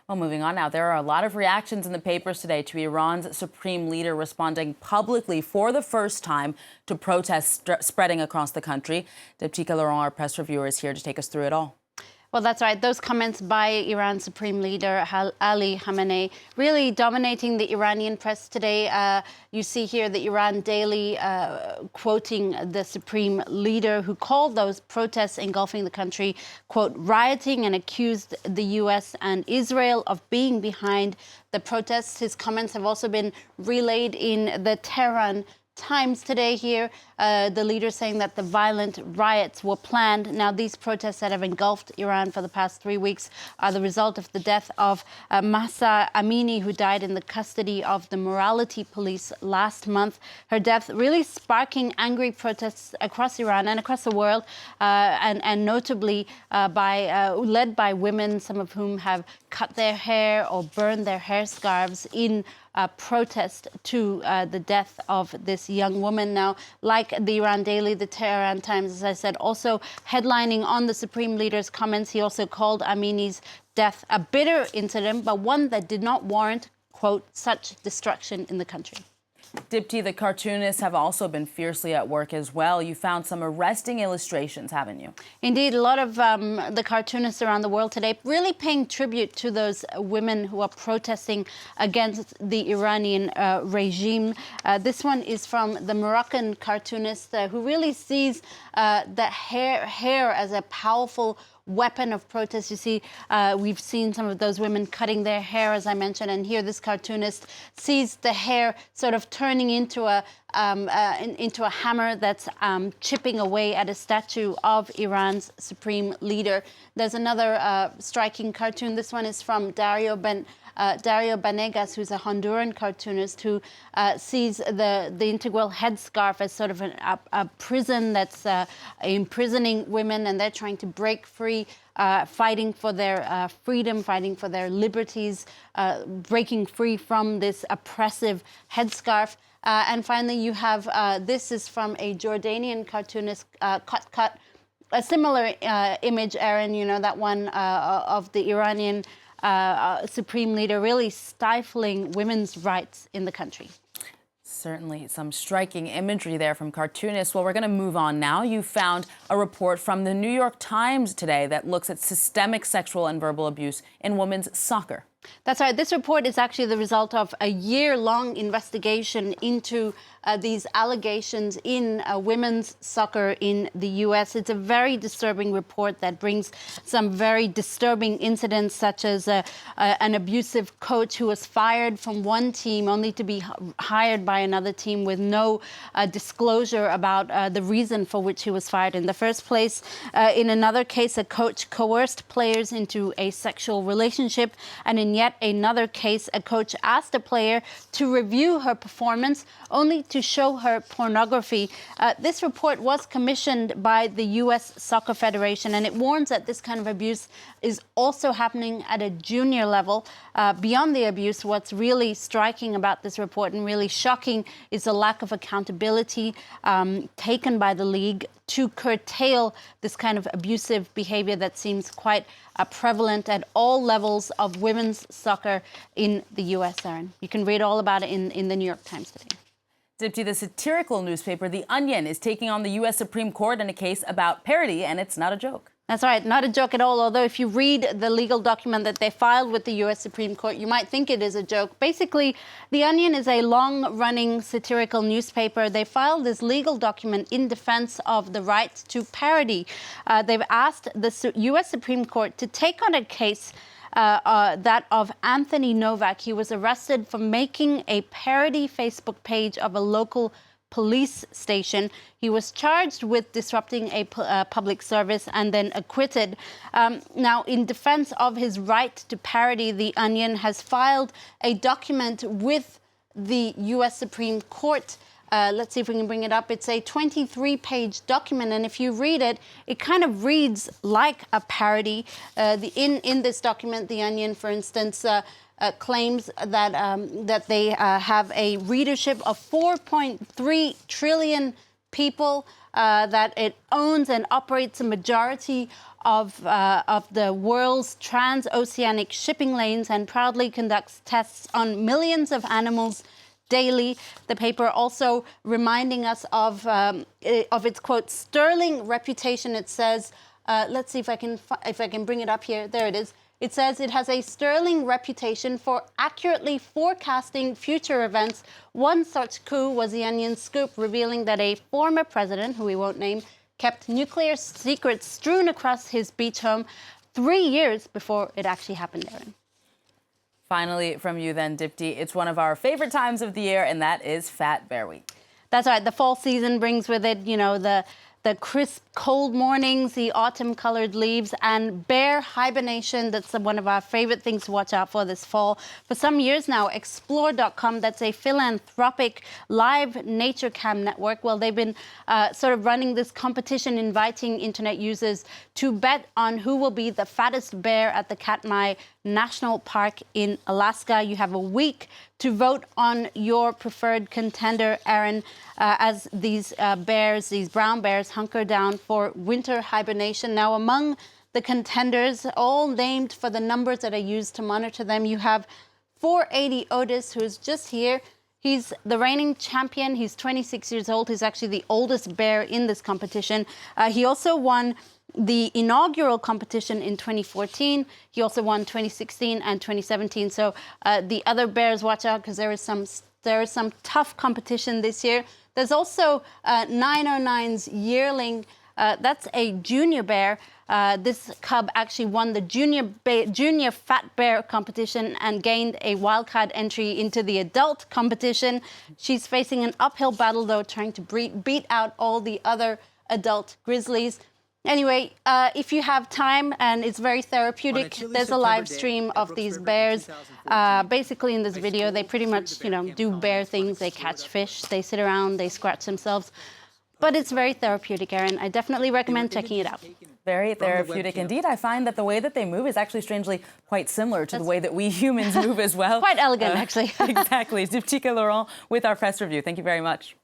Well, moving on now, there are a lot of reactions in the papers today to Iran's supreme leader responding publicly for the first time to protests spreading across the country. Deeptika Laurent, our press reviewer, is here to take us through it all. Well, that's right. Those comments by Iran's supreme leader, Ali Khamenei, really dominating the Iranian press today. You see here the Iran Daily quoting the supreme leader who called those protests engulfing the country, quote, rioting, and accused the U.S. and Israel of being behind the protests. His comments have also been relayed in the Tehran Times today here, the leader saying that the violent riots were planned. Now, these protests that have engulfed Iran for the past 3 weeks are the result of the death of Mahsa Amini, who died in the custody of the morality police last month. Her death really sparking angry protests across Iran and across the world, and notably led by women, some of whom have cut their hair or burned their hairscarves in protest to the death of this young woman. Now, like the Iran Daily, the Tehran Times, as I said, also headlining on the supreme leader's comments, he also called Amini's death a bitter incident, but one that did not warrant, quote, such destruction in the country. Dipti, the cartoonists have also been fiercely at work as well. You found some arresting illustrations, haven't you? Indeed, a lot of the cartoonists around the world today really paying tribute to those women who are protesting against the Iranian regime. This one is from the Moroccan cartoonist who really sees the hair as a powerful weapon of protest. You see, we've seen some of those women cutting their hair, as I mentioned, and here this cartoonist sees the hair sort of turning into a hammer that's chipping away at a statue of Iran's supreme leader. There's another striking cartoon. This one is from Dario Banegas, who's a Honduran cartoonist who sees the integral headscarf as sort of a prison that's imprisoning women, and they're trying to break free, fighting for their freedom, fighting for their liberties, breaking free from this oppressive headscarf. And finally, you have, this is from a Jordanian cartoonist, Cut. A similar image, Aaron, you know, that one of the Iranian supreme leader really stifling women's rights in the country. Certainly some striking imagery there from cartoonists. Well, we're going to move on now. You found a report from the New York Times today that looks at systemic sexual and verbal abuse in women's soccer. That's right. This report is actually the result of a year-long investigation into these allegations in women's soccer in the U.S. It's a very disturbing report that brings some very disturbing incidents, such as an abusive coach who was fired from one team only to be hired by another team with no disclosure about the reason for which he was fired in the first place. In another case, a coach coerced players into a sexual relationship, and in yet another case, a coach asked a player to review her performance only to show her pornography. This report was commissioned by the U.S. Soccer Federation, and it warns that this kind of abuse is also happening at a junior level. Beyond the abuse, what's really striking about this report and really shocking is the lack of accountability taken by the league to curtail this kind of abusive behavior that seems quite prevalent at all levels of women's soccer in the U.S., Aaron. You can read all about it in the New York Times today. Dipti, the satirical newspaper The Onion is taking on the U.S. Supreme Court in a case about parody, and it's not a joke. That's right, not a joke at all, although if you read the legal document that they filed with the U.S. Supreme Court, you might think it is a joke. Basically, The Onion is a long-running satirical newspaper. They filed this legal document in defense of the right to parody. They've asked the U.S. Supreme Court to take on a case that of Anthony Novak. He was arrested for making a parody Facebook page of a local police station. He was charged with disrupting a public service and then acquitted. Now, in defense of his right to parody, The Onion has filed a document with the U.S. Supreme Court. Let's see if we can bring it up. It's a 23-page document, and if you read it, it kind of reads like a parody. In this document, The Onion, for instance, claims that they have a readership of 4.3 trillion people. that it owns and operates a majority of the world's transoceanic shipping lanes and proudly conducts tests on millions of animals daily. The paper also reminding us of its, quote, sterling reputation. It says, let's see if I can bring it up here. There it is. It says it has a sterling reputation for accurately forecasting future events. One such coup was the Onion's scoop, revealing that a former president, who we won't name, kept nuclear secrets strewn across his beach home 3 years before it actually happened, Erin. Finally, from you then, Dipti, it's one of our favorite times of the year, and that is Fat Bear Week. That's right. The fall season brings with it, you know, the crisp, cold mornings, the autumn-colored leaves, and bear hibernation. That's one of our favorite things to watch out for this fall. For some years now, Explore.com, that's a philanthropic live nature cam network, well, they've been sort of running this competition, inviting internet users to bet on who will be the fattest bear at the Katmai National Park in Alaska. You have a week to vote on your preferred contender, Erin, as these bears, these brown bears, hunker down for winter hibernation. Now, among the contenders, all named for the numbers that are used to monitor them, you have 480 Otis, who's just here. He's the reigning champion. He's 26 years old. He's actually the oldest bear in this competition. He also won the inaugural competition in 2014. He also won 2016 and 2017. So the other bears, watch out, because there is some tough competition this year. There's also 909's yearling. That's a junior bear. This cub actually won the junior fat bear competition and gained a wildcard entry into the adult competition. She's facing an uphill battle, though, trying to beat out all the other adult grizzlies. Anyway, if you have time, and it's very therapeutic, there's a live stream of these bears. Basically, in this video, they pretty much, you know, do bear things. They catch fish, they sit around, they scratch themselves. But it's very therapeutic, Erin. I definitely recommend checking it out. Very therapeutic indeed. I find that the way that they move is actually strangely quite similar to the way that we humans move as well. Quite elegant, actually. Exactly. Dipti Laurent with our press review. Thank you very much.